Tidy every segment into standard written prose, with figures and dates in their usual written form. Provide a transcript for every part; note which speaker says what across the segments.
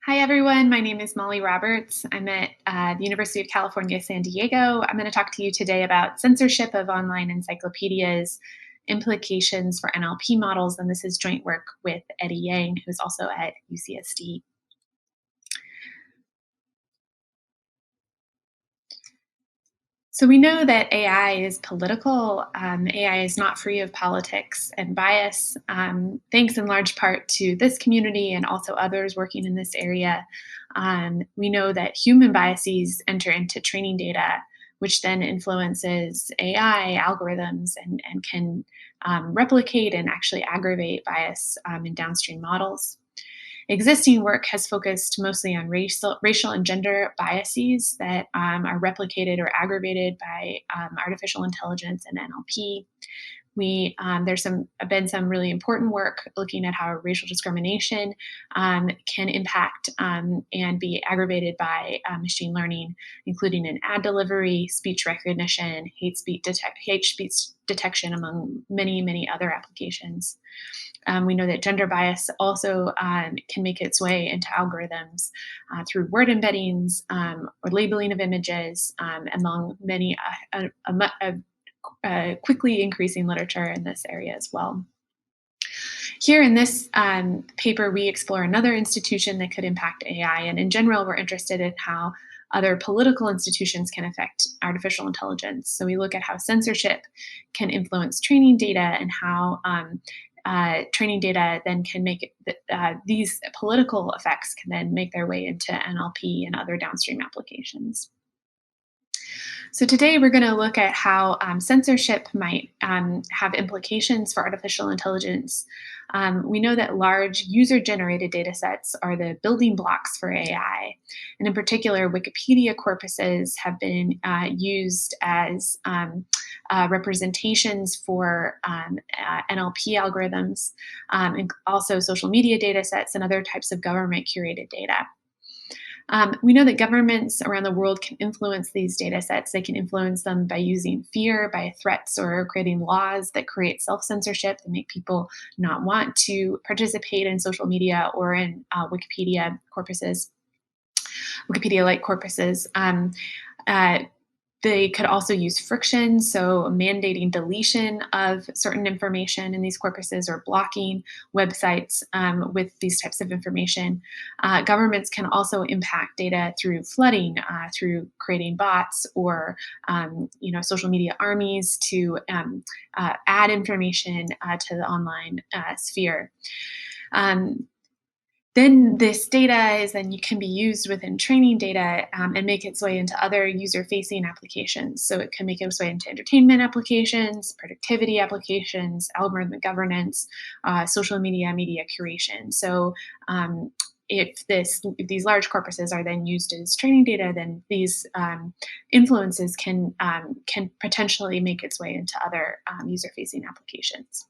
Speaker 1: Hi, everyone. My name is Molly Roberts. I'm at the University of California, San Diego. I'm going to talk to you today about censorship of online encyclopedias, implications for NLP models, and this is joint work with Eddie Yang, who's also at UCSD. So we know that AI is political. AI is not free of politics and bias, thanks in large part to this community and also others working in this area. We know that human biases enter into training data, which then influences AI algorithms and can replicate and actually aggravate bias in downstream models. Existing work has focused mostly on racial and gender biases that are replicated or aggravated by artificial intelligence and NLP. There's been some really important work looking at how racial discrimination can impact and be aggravated by machine learning, including in ad delivery, speech recognition, hate speech detection, among many other applications. We know that gender bias also can make its way into algorithms through word embeddings or labeling of images, among many quickly increasing literature in this area as well. Here in this paper, we explore another institution that could impact AI, and in general, we're interested in how other political institutions can affect artificial intelligence. So we look at how censorship can influence training data and how training data then can make it, these political effects can then make their way into NLP and other downstream applications. So today we're going to look at how censorship might have implications for artificial intelligence. We know that large user-generated data sets are the building blocks for AI. And in particular, Wikipedia corpuses have been used as representations for NLP algorithms, and also social media data sets and other types of government-curated data. We know that governments around the world can influence these data sets. They can influence them by using fear, by threats, or creating laws that create self-censorship that make people not want to participate in social media or in Wikipedia corpuses, Wikipedia-like corpuses. They could also use friction, so mandating deletion of certain information in these corpuses or blocking websites with these types of information. Governments can also impact data through flooding, through creating bots or social media armies to add information to the online sphere. Then this data can be used within training data and make its way into other user-facing applications. So it can make its way into entertainment applications, productivity applications, algorithmic governance, social media curation. So if these large corpuses are then used as training data, then these influences can potentially make its way into other user-facing applications.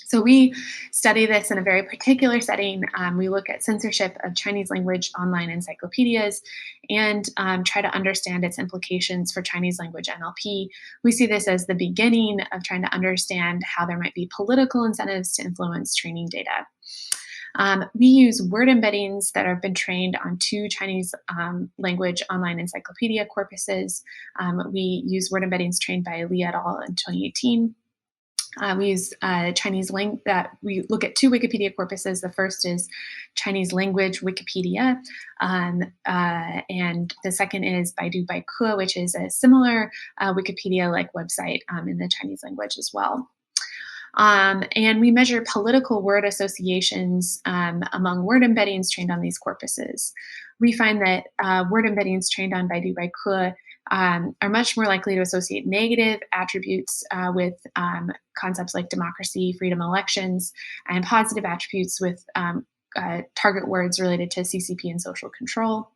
Speaker 1: So we study this in a very particular setting. We look at censorship of Chinese language online encyclopedias and try to understand its implications for Chinese language NLP. We see this as the beginning of trying to understand how there might be political incentives to influence training data. We use word embeddings that have been trained on 2 Chinese language online encyclopedia corpuses. We use word embeddings trained by Li et al. In 2018. We use Chinese language. We look at 2 Wikipedia corpuses. The first is Chinese language Wikipedia, and the second is Baidu Baike, which is a similar Wikipedia-like website in the Chinese language as well. And we measure political word associations among word embeddings trained on these corpuses. We find that word embeddings trained on Baidu Baike are much more likely to associate negative attributes with concepts like democracy, freedom of elections, and positive attributes with target words related to CCP and social control.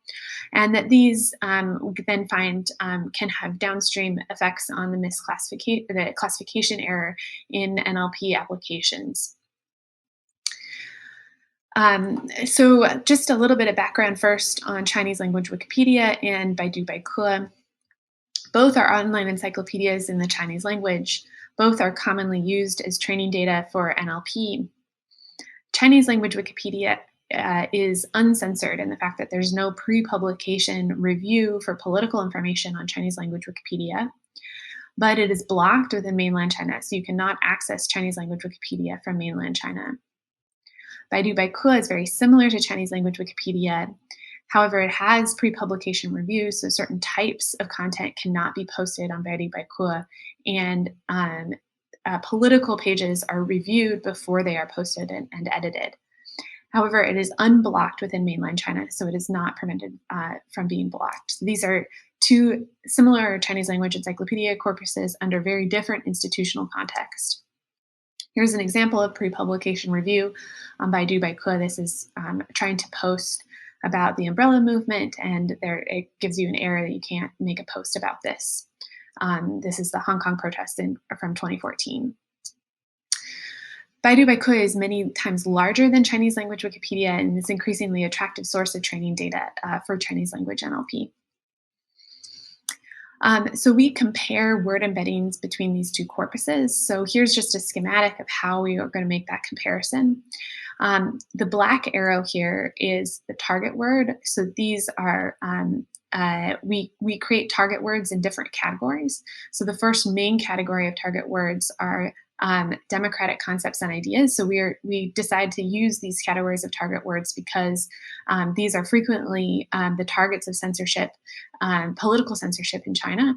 Speaker 1: And that these we then find can have downstream effects on the classification error in NLP applications. So just a little bit of background first on Chinese language Wikipedia and Baidu Baike. Both are online encyclopedias in the Chinese language. Both are commonly used as training data for NLP. Chinese language Wikipedia is uncensored in the fact that there's no pre-publication review for political information on Chinese language Wikipedia, but it is blocked within mainland China, so you cannot access Chinese language Wikipedia from mainland China. Baidu Baike is very similar to Chinese language Wikipedia. However, it has pre-publication reviews, so certain types of content cannot be posted on Baidu Baike, and political pages are reviewed before they are posted and edited. However, it is unblocked within mainland China, so it is not prevented from being blocked. So these are two similar Chinese language encyclopedia corpuses under very different institutional context. Here's an example of pre-publication review on Baidu Baike. This is trying to post about the umbrella movement, and it gives you an error that you can't make a post about this. This is the Hong Kong protest from 2014. Baidu Baike is many times larger than Chinese language Wikipedia, and is an increasingly attractive source of training data for Chinese language NLP. So we compare word embeddings between these two corpuses. So here's just a schematic of how we are going to make that comparison. The black arrow here is the target word. So these are, we create target words in different categories. So the first main category of target words are democratic concepts and ideas. So we decide to use these categories of target words because these are frequently the targets of censorship, political censorship in China.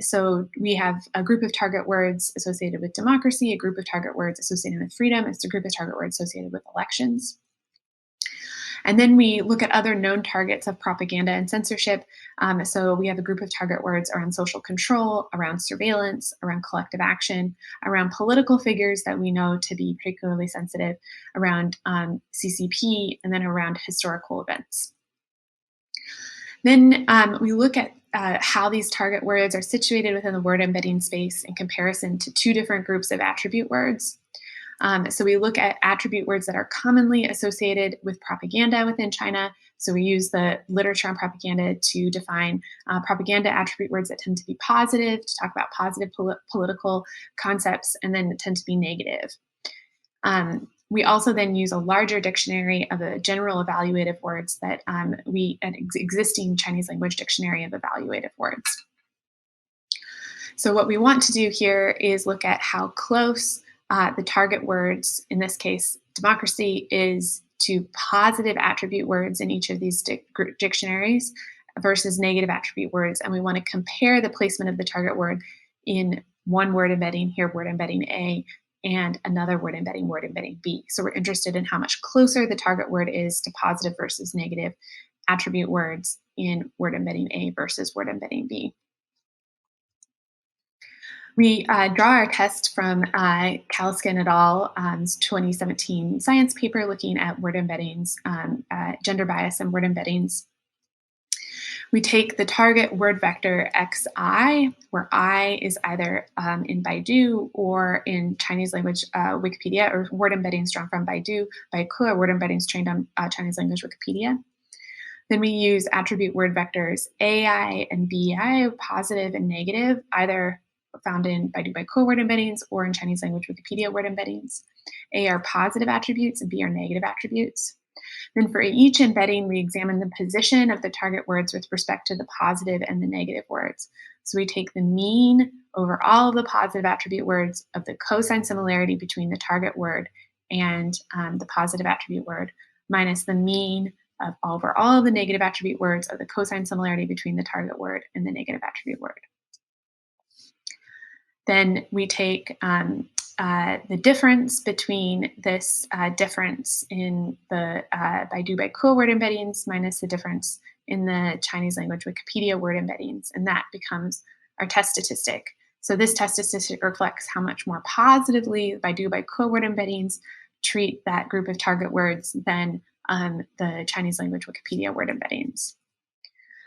Speaker 1: So we have a group of target words associated with democracy, a group of target words associated with freedom, it's a group of target words associated with elections. And then we look at other known targets of propaganda and censorship. So we have a group of target words around social control, around surveillance, around collective action, around political figures that we know to be particularly sensitive, around CCP, and then around historical events. Then we look at how these target words are situated within the word embedding space in comparison to two different groups of attribute words. So we look at attribute words that are commonly associated with propaganda within China. So we use the literature on propaganda to define propaganda attribute words that tend to be positive, to talk about positive political concepts, and then tend to be negative. We also then use a larger dictionary of a general evaluative words that an existing Chinese language dictionary of evaluative words. So what we want to do here is look at how close the target words, in this case, democracy, is to positive attribute words in each of these dictionaries versus negative attribute words. And we want to compare the placement of the target word in one word embedding, here word embedding A, and another word embedding B. So we're interested in how much closer the target word is to positive versus negative attribute words in word embedding A versus word embedding B. We draw our test from Kaliskin et al.'s 2017 science paper looking at word embeddings, gender bias and word embeddings. We take the target word vector xi, where I is either in Baidu or in Chinese language Wikipedia, or word embeddings drawn from Baidu, Baike, word embeddings trained on Chinese language Wikipedia. Then we use attribute word vectors ai and bi, positive and negative, either found in Baidu Baike word embeddings or in Chinese language Wikipedia word embeddings. A are positive attributes and B are negative attributes. Then for each embedding, we examine the position of the target words with respect to the positive and the negative words. So we take the mean over all of the positive attribute words of the cosine similarity between the target word and the positive attribute word, minus the mean of over all of the negative attribute words of the cosine similarity between the target word and the negative attribute word. Then we take the difference between this difference in the Baidu Baike word embeddings minus the difference in the Chinese language Wikipedia word embeddings, and that becomes our test statistic. So this test statistic reflects how much more positively Baidu Baike word embeddings treat that group of target words than the Chinese language Wikipedia word embeddings.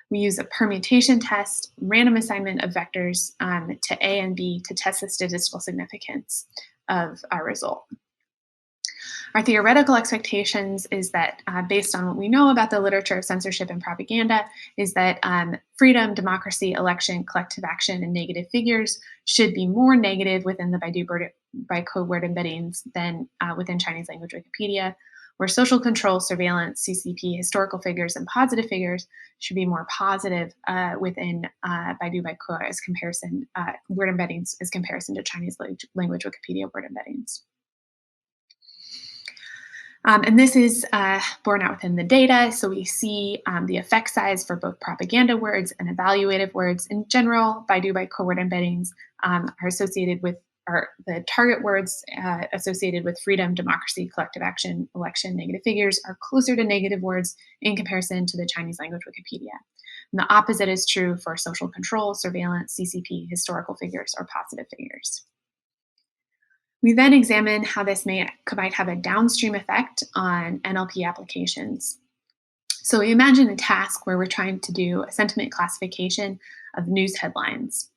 Speaker 1: We use a permutation test, random assignment of vectors to A and B to test the statistical significance of our result. Our theoretical expectations is that based on what we know about the literature of censorship and propaganda, is that freedom, democracy, election, collective action, and negative figures should be more negative within the Baidu Baike word embeddings than within Chinese language Wikipedia, where social control, surveillance, CCP, historical figures, and positive figures should be more positive within Baidu Baike as comparison, word embeddings as comparison to Chinese language Wikipedia word embeddings. And this is borne out within the data. So we see the effect size for both propaganda words and evaluative words. In general, Baidu Baike word embeddings are associated with the target words associated with freedom, democracy, collective action, election, negative figures are closer to negative words in comparison to the Chinese language Wikipedia. And the opposite is true for social control, surveillance, CCP, historical figures, or positive figures. We then examine how this might have a downstream effect on NLP applications. So we imagine a task where we're trying to do a sentiment classification of news headlines.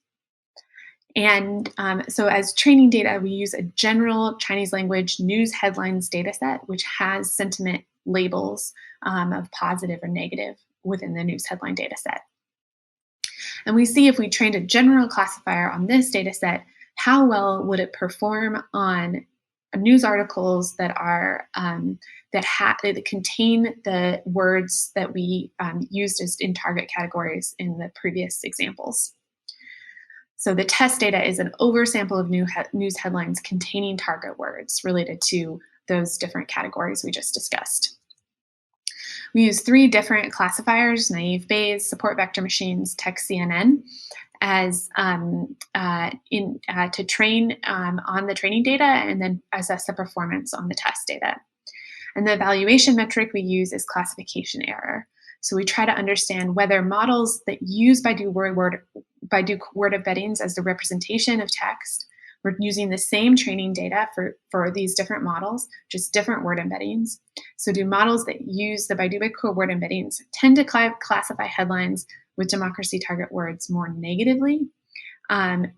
Speaker 1: And so as training data, we use a general Chinese language news headlines dataset, which has sentiment labels of positive or negative within the news headline dataset. And we see if we trained a general classifier on this dataset, how well would it perform on news articles that are that contain the words that we used as in target categories in the previous examples. So the test data is an oversample of news headlines containing target words related to those different categories we just discussed. We use 3 different classifiers: naive Bayes, support vector machines, text CNN, as to train on the training data and then assess the performance on the test data. And the evaluation metric we use is classification error. So we try to understand whether models that use Baidu word embeddings as the representation of text, we're using the same training data for these different models, just different word embeddings. So do models that use the Baidu Baike word embeddings tend to classify headlines with democracy target words more negatively? And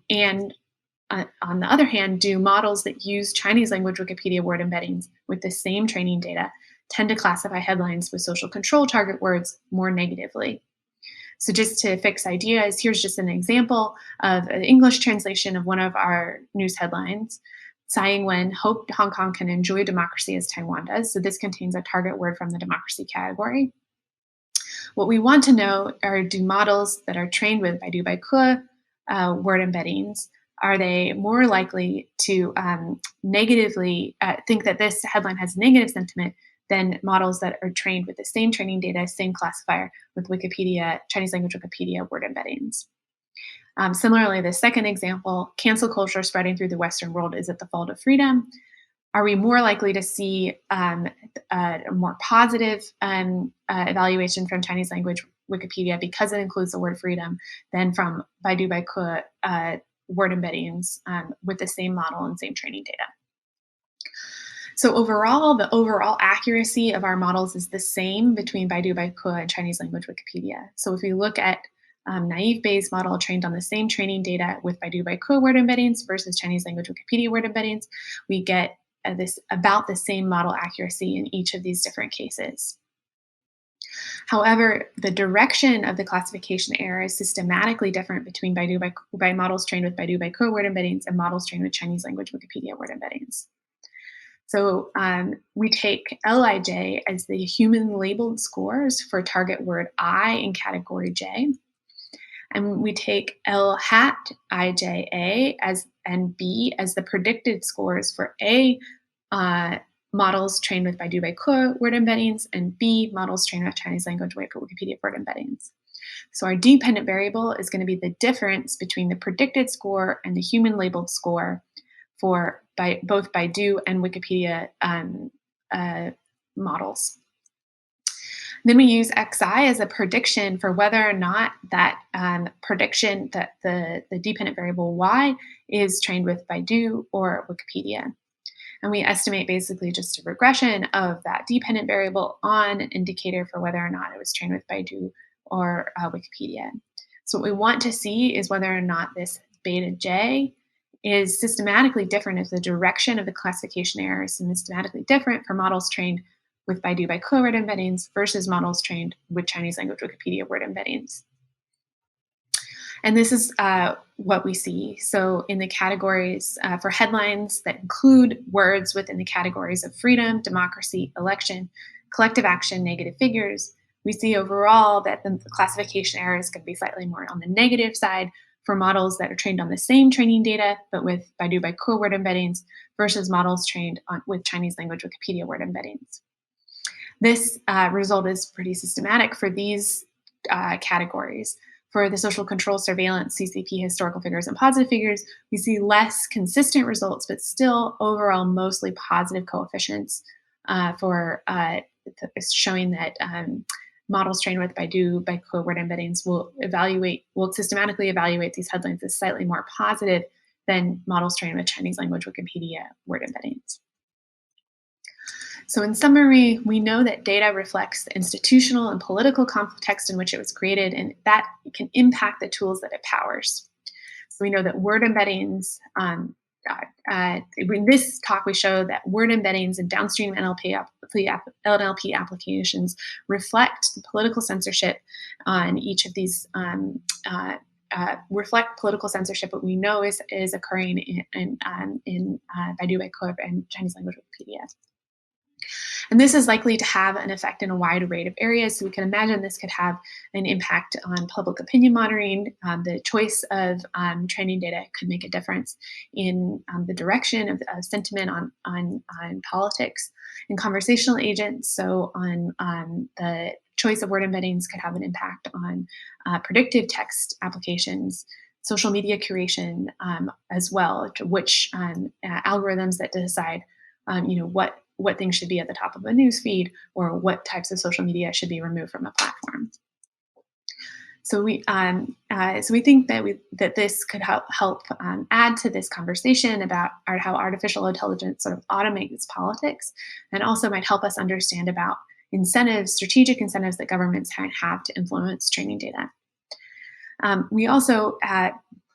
Speaker 1: on the other hand, do models that use Chinese language Wikipedia word embeddings with the same training data tend to classify headlines with social control target words more negatively? So just to fix ideas, here's just an example of an English translation of one of our news headlines. Tsai Ing-wen hoped Hong Kong can enjoy democracy as Taiwan does. So this contains a target word from the democracy category. What we want to know are, do models that are trained with Baidu Baike word embeddings, are they more likely to negatively think that this headline has negative sentiment than models that are trained with the same training data, same classifier with Wikipedia, Chinese language Wikipedia word embeddings? Similarly, the second example, cancel culture spreading through the Western world is at the fault of freedom. Are we more likely to see a more positive evaluation from Chinese language Wikipedia because it includes the word freedom than from Baidu Baike word embeddings with the same model and same training data? So overall, the overall accuracy of our models is the same between Baidu Baike and Chinese language Wikipedia. So if we look at naive Bayes model trained on the same training data with Baidu Baike word embeddings versus Chinese language Wikipedia word embeddings, we get about the same model accuracy in each of these different cases. However, the direction of the classification error is systematically different between by models trained with Baidu Baike word embeddings and models trained with Chinese language Wikipedia word embeddings. So we take LIJ as the human labeled scores for target word I in category J. And we take LHAT, IJA, and B as the predicted scores for A models trained with Baidu Baike word embeddings and B models trained with Chinese language Wikipedia word embeddings. So our dependent variable is going to be the difference between the predicted score and the human labeled score for both Baidu and Wikipedia models. Then we use XI as a prediction for whether or not that prediction that the dependent variable Y is trained with Baidu or Wikipedia. And we estimate basically just a regression of that dependent variable on an indicator for whether or not it was trained with Baidu or Wikipedia. So what we want to see is whether or not this beta J is systematically different if the direction of the classification error is systematically different for models trained with Baidu Baike word embeddings versus models trained with Chinese language Wikipedia word embeddings. And this is what we see. So, in the categories for headlines that include words within the categories of freedom, democracy, election, collective action, negative figures, we see overall that the classification error is going to be slightly more on the negative side for models that are trained on the same training data, but with Baidu by word embeddings versus models trained with Chinese language Wikipedia word embeddings. This result is pretty systematic for these categories. For the social control surveillance, CCP, historical figures, and positive figures, we see less consistent results, but still overall mostly positive coefficients for showing that models trained with Baidu by word embeddings will systematically evaluate these headlines as slightly more positive than models trained with Chinese language Wikipedia word embeddings. So, in summary, we know that data reflects the institutional and political context in which it was created, and that can impact the tools that it powers. So, we know that word embeddings, in this talk, we show that word embeddings and downstream NLP applications reflect the political censorship on each of these. Reflect political censorship, what we know is occurring in Baidu by and Chinese language Wikipedia. And this is likely to have an effect in a wide array of areas. So we can imagine this could have an impact on public opinion monitoring. The choice of training data could make a difference in the direction of sentiment on politics and conversational agents. So on the choice of word embeddings could have an impact on predictive text applications, social media curation as well, which algorithms that decide what things should be at the top of a news feed or what types of social media should be removed from a platform. So we think that this could help add to this conversation about how artificial intelligence sort of automates politics, and also might help us understand about strategic incentives that governments have to influence training data. We also,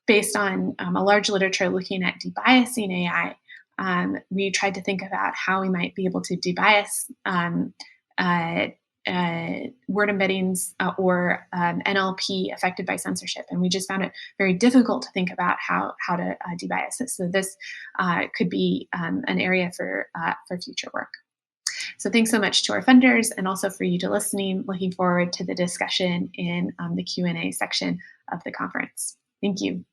Speaker 1: based on a large literature looking at debiasing AI, we tried to think about how we might be able to debias word embeddings or NLP affected by censorship. And we just found it very difficult to think about how to debias this. So this could be an area for future work. So thanks so much to our funders and also for you to listening. Looking forward to the discussion in the Q&A section of the conference. Thank you.